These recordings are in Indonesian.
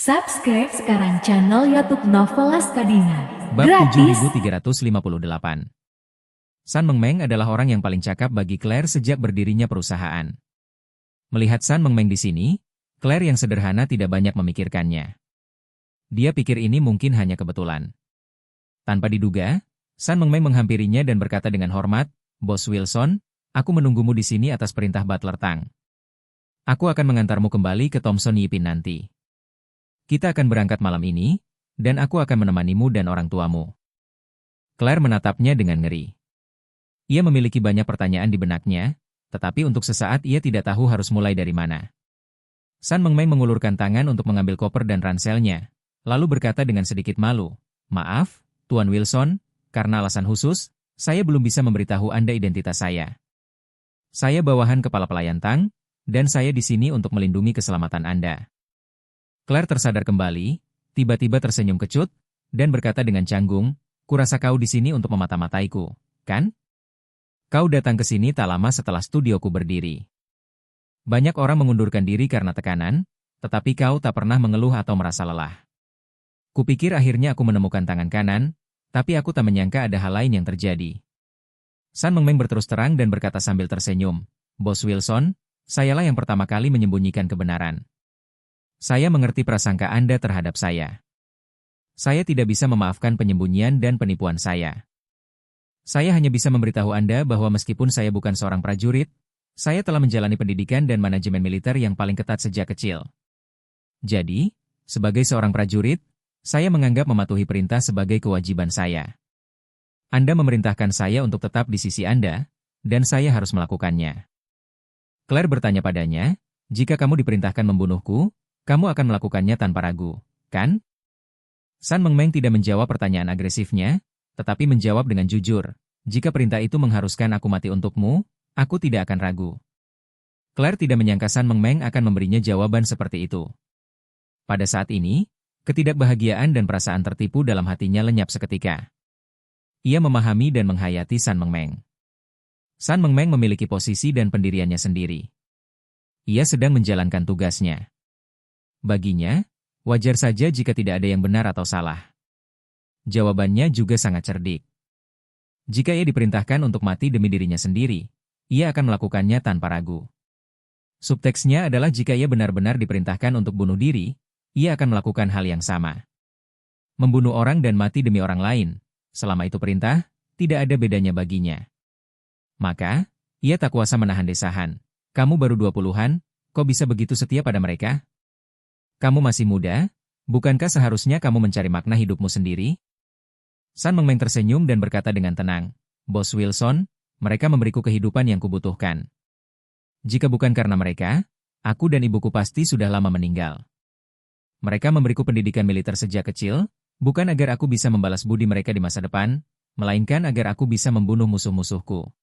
Subscribe sekarang channel YouTube Novelas Kadina. Bab Gratis. 7358. San Mengmeng adalah orang yang paling cakap bagi Claire sejak berdirinya perusahaan. Melihat San Mengmeng di sini, Claire yang sederhana tidak banyak memikirkannya. Dia pikir ini mungkin hanya kebetulan. Tanpa diduga, San Mengmeng menghampirinya dan berkata dengan hormat, "Bos Wilson, aku menunggumu di sini atas perintah Butler Tang. Aku akan mengantarmu kembali ke Thomson Yipin nanti. Kita akan berangkat malam ini, dan aku akan menemanimu dan orang tuamu." Claire menatapnya dengan ngeri. Ia memiliki banyak pertanyaan di benaknya, tetapi untuk sesaat ia tidak tahu harus mulai dari mana. San Mengmeng mengulurkan tangan untuk mengambil koper dan ranselnya, lalu berkata dengan sedikit malu, "Maaf, Tuan Wilson, karena alasan khusus, saya belum bisa memberitahu Anda identitas saya. Saya bawahan kepala pelayan Tang, dan saya di sini untuk melindungi keselamatan Anda." Claire tersadar kembali, tiba-tiba tersenyum kecut, dan berkata dengan canggung, "Kurasa kau di sini untuk memata-mataiku, kan? Kau datang ke sini tak lama setelah studioku berdiri. Banyak orang mengundurkan diri karena tekanan, tetapi kau tak pernah mengeluh atau merasa lelah. Kupikir akhirnya aku menemukan tangan kanan, tapi aku tak menyangka ada hal lain yang terjadi." San Mengmeng berterus terang dan berkata sambil tersenyum, "Bos Wilson, sayalah yang pertama kali menyembunyikan kebenaran. Saya mengerti prasangka Anda terhadap saya. Saya tidak bisa memaafkan penyembunyian dan penipuan saya. Saya hanya bisa memberitahu Anda bahwa meskipun saya bukan seorang prajurit, saya telah menjalani pendidikan dan manajemen militer yang paling ketat sejak kecil. Jadi, sebagai seorang prajurit, saya menganggap mematuhi perintah sebagai kewajiban saya. Anda memerintahkan saya untuk tetap di sisi Anda, dan saya harus melakukannya." Claire bertanya padanya, "Jika kamu diperintahkan membunuhku, kamu akan melakukannya tanpa ragu, kan?" San Mengmeng tidak menjawab pertanyaan agresifnya, tetapi menjawab dengan jujur, "Jika perintah itu mengharuskan aku mati untukmu, aku tidak akan ragu." Claire tidak menyangka San Mengmeng akan memberinya jawaban seperti itu. Pada saat ini, ketidakbahagiaan dan perasaan tertipu dalam hatinya lenyap seketika. Ia memahami dan menghayati San Mengmeng. San Mengmeng memiliki posisi dan pendiriannya sendiri. Ia sedang menjalankan tugasnya. Baginya, wajar saja jika tidak ada yang benar atau salah. Jawabannya juga sangat cerdik. Jika ia diperintahkan untuk mati demi dirinya sendiri, ia akan melakukannya tanpa ragu. Subteksnya adalah jika ia benar-benar diperintahkan untuk bunuh diri, ia akan melakukan hal yang sama. Membunuh orang dan mati demi orang lain, selama itu perintah, tidak ada bedanya baginya. Maka, ia tak kuasa menahan desahan. "Kamu baru 20-an, kok bisa begitu setia pada mereka? Kamu masih muda, bukankah seharusnya kamu mencari makna hidupmu sendiri?" San Mengmeng tersenyum dan berkata dengan tenang, "Bos Wilson, mereka memberiku kehidupan yang kubutuhkan. Jika bukan karena mereka, aku dan ibuku pasti sudah lama meninggal. Mereka memberiku pendidikan militer sejak kecil, bukan agar aku bisa membalas budi mereka di masa depan, melainkan agar aku bisa membunuh musuh-musuhku.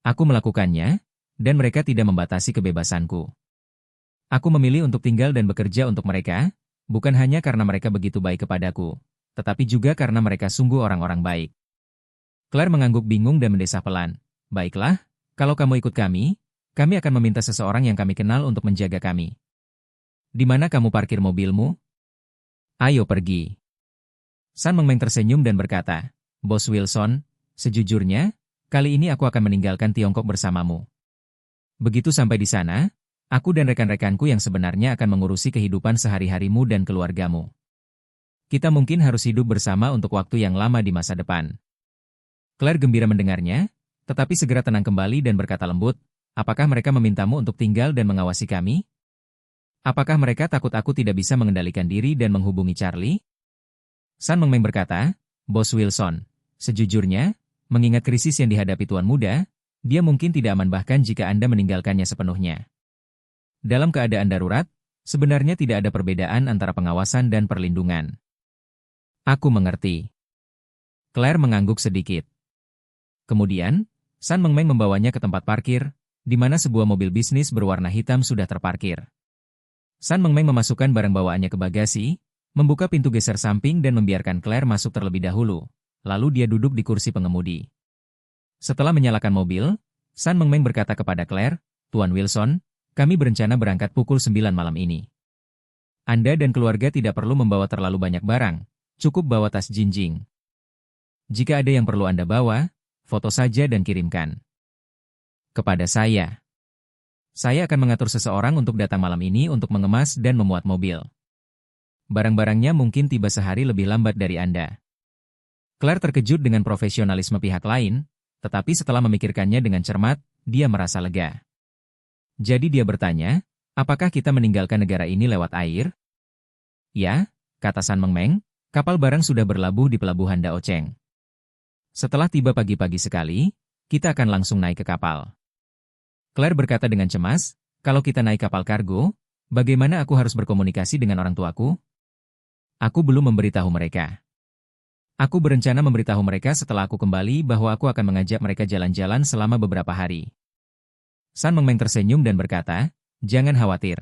Aku melakukannya, dan mereka tidak membatasi kebebasanku. Aku memilih untuk tinggal dan bekerja untuk mereka, bukan hanya karena mereka begitu baik kepadaku, tetapi juga karena mereka sungguh orang-orang baik." Claire mengangguk bingung dan mendesah pelan, "Baiklah, kalau kamu ikut kami akan meminta seseorang yang kami kenal untuk menjaga kami. Di mana kamu parkir mobilmu? Ayo pergi." San Mengmeng tersenyum dan berkata, "Bos Wilson, sejujurnya, kali ini aku akan meninggalkan Tiongkok bersamamu. Begitu sampai di sana, aku dan rekan-rekanku yang sebenarnya akan mengurusi kehidupan sehari-harimu dan keluargamu. Kita mungkin harus hidup bersama untuk waktu yang lama di masa depan." Claire gembira mendengarnya, tetapi segera tenang kembali dan berkata lembut, "Apakah mereka memintamu untuk tinggal dan mengawasi kami? Apakah mereka takut aku tidak bisa mengendalikan diri dan menghubungi Charlie?" San Mengmeng berkata, "Bos Wilson, sejujurnya, mengingat krisis yang dihadapi Tuan Muda, dia mungkin tidak aman bahkan jika Anda meninggalkannya sepenuhnya. Dalam keadaan darurat, sebenarnya tidak ada perbedaan antara pengawasan dan perlindungan." "Aku mengerti." Claire mengangguk sedikit. Kemudian, San Mengmeng membawanya ke tempat parkir, di mana sebuah mobil bisnis berwarna hitam sudah terparkir. San Mengmeng memasukkan barang bawaannya ke bagasi, membuka pintu geser samping dan membiarkan Claire masuk terlebih dahulu, lalu dia duduk di kursi pengemudi. Setelah menyalakan mobil, San Mengmeng berkata kepada Claire, "Tuan Wilson, kami berencana berangkat pukul 9 malam ini. Anda dan keluarga tidak perlu membawa terlalu banyak barang, cukup bawa tas jinjing. Jika ada yang perlu Anda bawa, foto saja dan kirimkan kepada saya. Saya akan mengatur seseorang untuk datang malam ini untuk mengemas dan memuat mobil. Barang-barangnya mungkin tiba sehari lebih lambat dari Anda. Claire terkejut dengan profesionalisme pihak lain, tetapi setelah memikirkannya dengan cermat, dia merasa lega. Jadi dia bertanya, apakah kita meninggalkan negara ini lewat air? Ya, kata San Mengmeng, kapal barang sudah berlabuh di pelabuhan Daocheng. Setelah tiba pagi-pagi sekali, kita akan langsung naik ke kapal. Claire berkata dengan cemas, kalau kita naik kapal kargo, bagaimana aku harus berkomunikasi dengan orang tuaku? Aku belum memberitahu mereka. Aku berencana memberitahu mereka setelah aku kembali bahwa aku akan mengajak mereka jalan-jalan selama beberapa hari. San Mengmeng tersenyum dan berkata, jangan khawatir.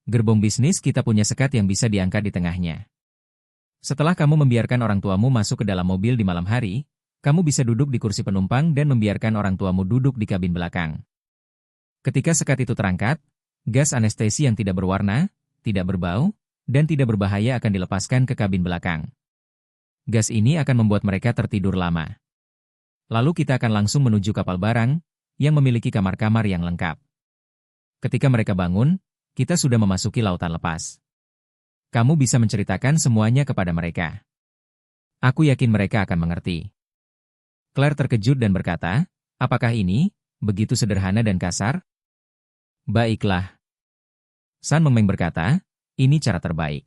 Gerbong bisnis kita punya sekat yang bisa diangkat di tengahnya. Setelah kamu membiarkan orang tuamu masuk ke dalam mobil di malam hari, kamu bisa duduk di kursi penumpang dan membiarkan orang tuamu duduk di kabin belakang. Ketika sekat itu terangkat, gas anestesi yang tidak berwarna, tidak berbau, dan tidak berbahaya akan dilepaskan ke kabin belakang. Gas ini akan membuat mereka tertidur lama. Lalu kita akan langsung menuju kapal barang, yang memiliki kamar-kamar yang lengkap. Ketika mereka bangun, kita sudah memasuki lautan lepas. Kamu bisa menceritakan semuanya kepada mereka. Aku yakin mereka akan mengerti. Claire terkejut dan berkata, apakah ini begitu sederhana dan kasar? Baiklah. San Mengmeng berkata, ini cara terbaik.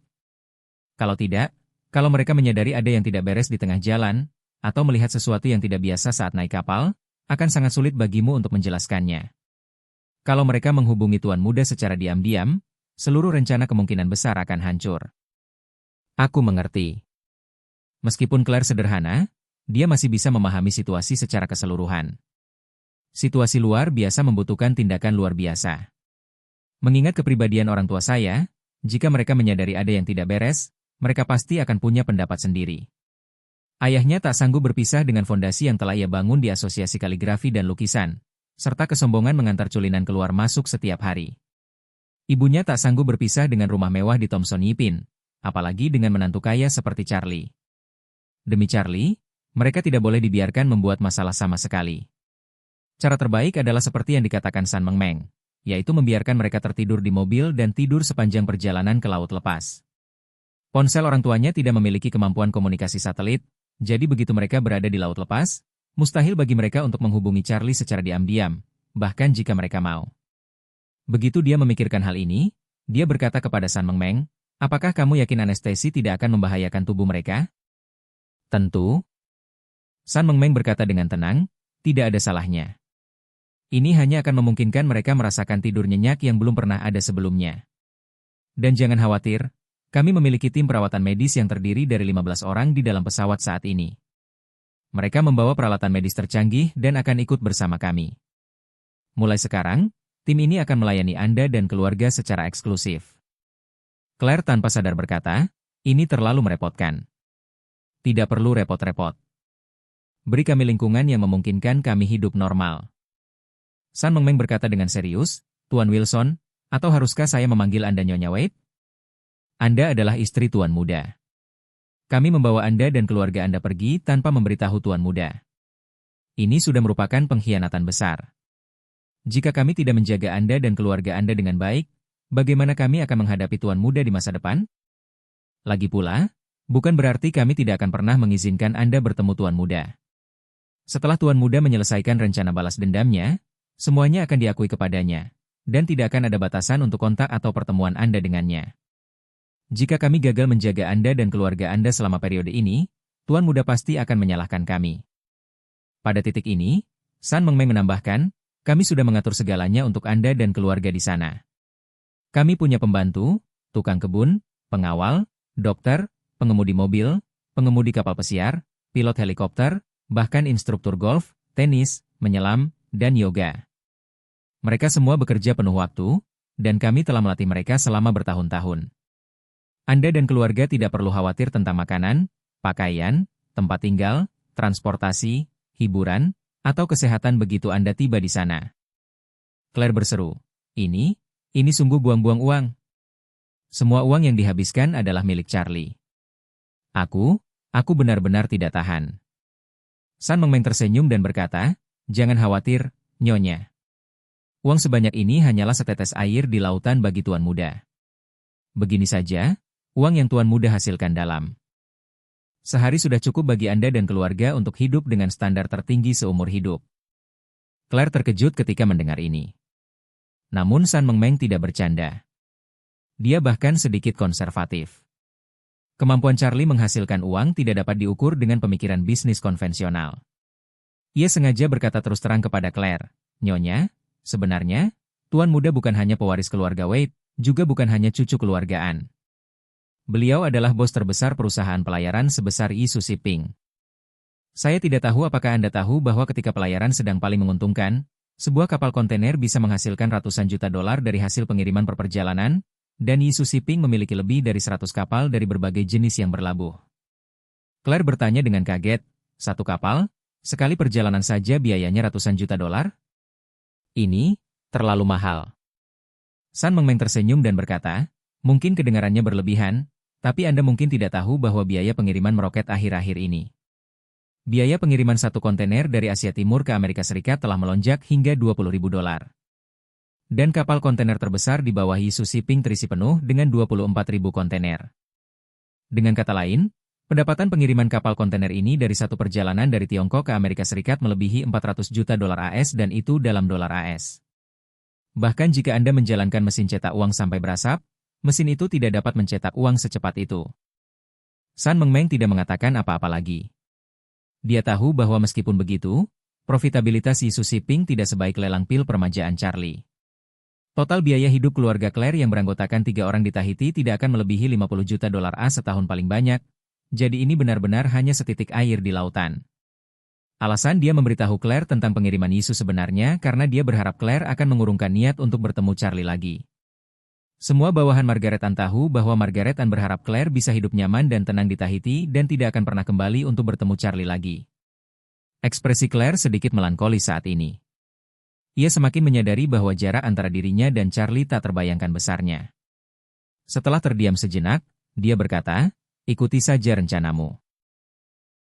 Kalau tidak, kalau mereka menyadari ada yang tidak beres di tengah jalan, atau melihat sesuatu yang tidak biasa saat naik kapal, akan sangat sulit bagimu untuk menjelaskannya. Kalau mereka menghubungi tuan muda secara diam-diam, seluruh rencana kemungkinan besar akan hancur. Aku mengerti. Meskipun Claire sederhana, dia masih bisa memahami situasi secara keseluruhan. Situasi luar biasa membutuhkan tindakan luar biasa. Mengingat kepribadian orang tua saya, jika mereka menyadari ada yang tidak beres, mereka pasti akan punya pendapat sendiri. Ayahnya tak sanggup berpisah dengan fondasi yang telah ia bangun di Asosiasi Kaligrafi dan Lukisan, serta kesombongan mengantar culinan keluar masuk setiap hari. Ibunya tak sanggup berpisah dengan rumah mewah di Thomson Yipin, apalagi dengan menantu kaya seperti Charlie. Demi Charlie, mereka tidak boleh dibiarkan membuat masalah sama sekali. Cara terbaik adalah seperti yang dikatakan San Mengmeng, yaitu membiarkan mereka tertidur di mobil dan tidur sepanjang perjalanan ke laut lepas. Ponsel orang tuanya tidak memiliki kemampuan komunikasi satelit, jadi begitu mereka berada di laut lepas, mustahil bagi mereka untuk menghubungi Charlie secara diam-diam, bahkan jika mereka mau. Begitu dia memikirkan hal ini, dia berkata kepada San Mengmeng, apakah kamu yakin anestesi tidak akan membahayakan tubuh mereka? Tentu. San Mengmeng berkata dengan tenang, tidak ada salahnya. Ini hanya akan memungkinkan mereka merasakan tidur nyenyak yang belum pernah ada sebelumnya. Dan jangan khawatir, kami memiliki tim perawatan medis yang terdiri dari 15 orang di dalam pesawat saat ini. Mereka membawa peralatan medis tercanggih dan akan ikut bersama kami. Mulai sekarang, tim ini akan melayani Anda dan keluarga secara eksklusif. Claire tanpa sadar berkata, ini terlalu merepotkan. Tidak perlu repot-repot. Beri kami lingkungan yang memungkinkan kami hidup normal. San Mengmeng berkata dengan serius, Tuan Wilson, atau haruskah saya memanggil Anda Nyonya Wade? Anda adalah istri Tuan Muda. Kami membawa Anda dan keluarga Anda pergi tanpa memberitahu Tuan Muda. Ini sudah merupakan pengkhianatan besar. Jika kami tidak menjaga Anda dan keluarga Anda dengan baik, bagaimana kami akan menghadapi Tuan Muda di masa depan? Lagi pula, bukan berarti kami tidak akan pernah mengizinkan Anda bertemu Tuan Muda. Setelah Tuan Muda menyelesaikan rencana balas dendamnya, semuanya akan diakui kepadanya, dan tidak akan ada batasan untuk kontak atau pertemuan Anda dengannya. Jika kami gagal menjaga Anda dan keluarga Anda selama periode ini, Tuan Muda pasti akan menyalahkan kami. Pada titik ini, San Mengmeng menambahkan, kami sudah mengatur segalanya untuk Anda dan keluarga di sana. Kami punya pembantu, tukang kebun, pengawal, dokter, pengemudi mobil, pengemudi kapal pesiar, pilot helikopter, bahkan instruktur golf, tenis, menyelam, dan yoga. Mereka semua bekerja penuh waktu, dan kami telah melatih mereka selama bertahun-tahun. Anda dan keluarga tidak perlu khawatir tentang makanan, pakaian, tempat tinggal, transportasi, hiburan, atau kesehatan begitu Anda tiba di sana. Claire berseru, ini sungguh buang-buang uang. Semua uang yang dihabiskan adalah milik Charlie. Aku benar-benar tidak tahan. San Mengmeng tersenyum dan berkata, "Jangan khawatir, Nyonya. Uang sebanyak ini hanyalah setetes air di lautan bagi Tuan Muda. Begini saja, uang yang Tuan Muda hasilkan dalam sehari sudah cukup bagi Anda dan keluarga untuk hidup dengan standar tertinggi seumur hidup." Claire terkejut ketika mendengar ini. Namun San Mengmeng tidak bercanda. Dia bahkan sedikit konservatif. Kemampuan Charlie menghasilkan uang tidak dapat diukur dengan pemikiran bisnis konvensional. Ia sengaja berkata terus terang kepada Claire, "Nyonya, sebenarnya, Tuan Muda bukan hanya pewaris keluarga Wade, juga bukan hanya cucu keluargaan. Beliau adalah bos terbesar perusahaan pelayaran sebesar Yisu Shipping. Saya tidak tahu apakah Anda tahu bahwa ketika pelayaran sedang paling menguntungkan, sebuah kapal kontainer bisa menghasilkan ratusan juta dolar dari hasil pengiriman per perjalanan, dan Yisu Shipping memiliki lebih dari 100 kapal dari berbagai jenis yang berlabuh." Claire bertanya dengan kaget, "Satu kapal? Sekali perjalanan saja biayanya ratusan juta dolar? Ini terlalu mahal." San Mengmeng tersenyum dan berkata, "Mungkin kedengarannya berlebihan, tapi Anda mungkin tidak tahu bahwa biaya pengiriman meroket akhir-akhir ini. Biaya pengiriman satu kontainer dari Asia Timur ke Amerika Serikat telah melonjak hingga 20.000 dolar. Dan kapal kontainer terbesar di bawah Yisu Shipping terisi penuh dengan 24.000 kontainer. Dengan kata lain, pendapatan pengiriman kapal kontainer ini dari satu perjalanan dari Tiongkok ke Amerika Serikat melebihi 400 juta dolar AS dan itu dalam dolar AS. Bahkan jika Anda menjalankan mesin cetak uang sampai berasap, mesin itu tidak dapat mencetak uang secepat itu." San Mengmeng tidak mengatakan apa-apa lagi. Dia tahu bahwa meskipun begitu, profitabilitas Yisu Shipping tidak sebaik lelang pil permajaan Charlie. Total biaya hidup keluarga Claire yang beranggotakan 3 orang di Tahiti tidak akan melebihi 50 juta dolar AS setahun paling banyak, jadi ini benar-benar hanya setitik air di lautan. Alasan dia memberitahu Claire tentang pengiriman Yisu sebenarnya karena dia berharap Claire akan mengurungkan niat untuk bertemu Charlie lagi. Semua bawahan Margaret Ann tahu bahwa Margaret Ann berharap Claire bisa hidup nyaman dan tenang di Tahiti dan tidak akan pernah kembali untuk bertemu Charlie lagi. Ekspresi Claire sedikit melankolis saat ini. Ia semakin menyadari bahwa jarak antara dirinya dan Charlie tak terbayangkan besarnya. Setelah terdiam sejenak, dia berkata, "Ikuti saja rencanamu.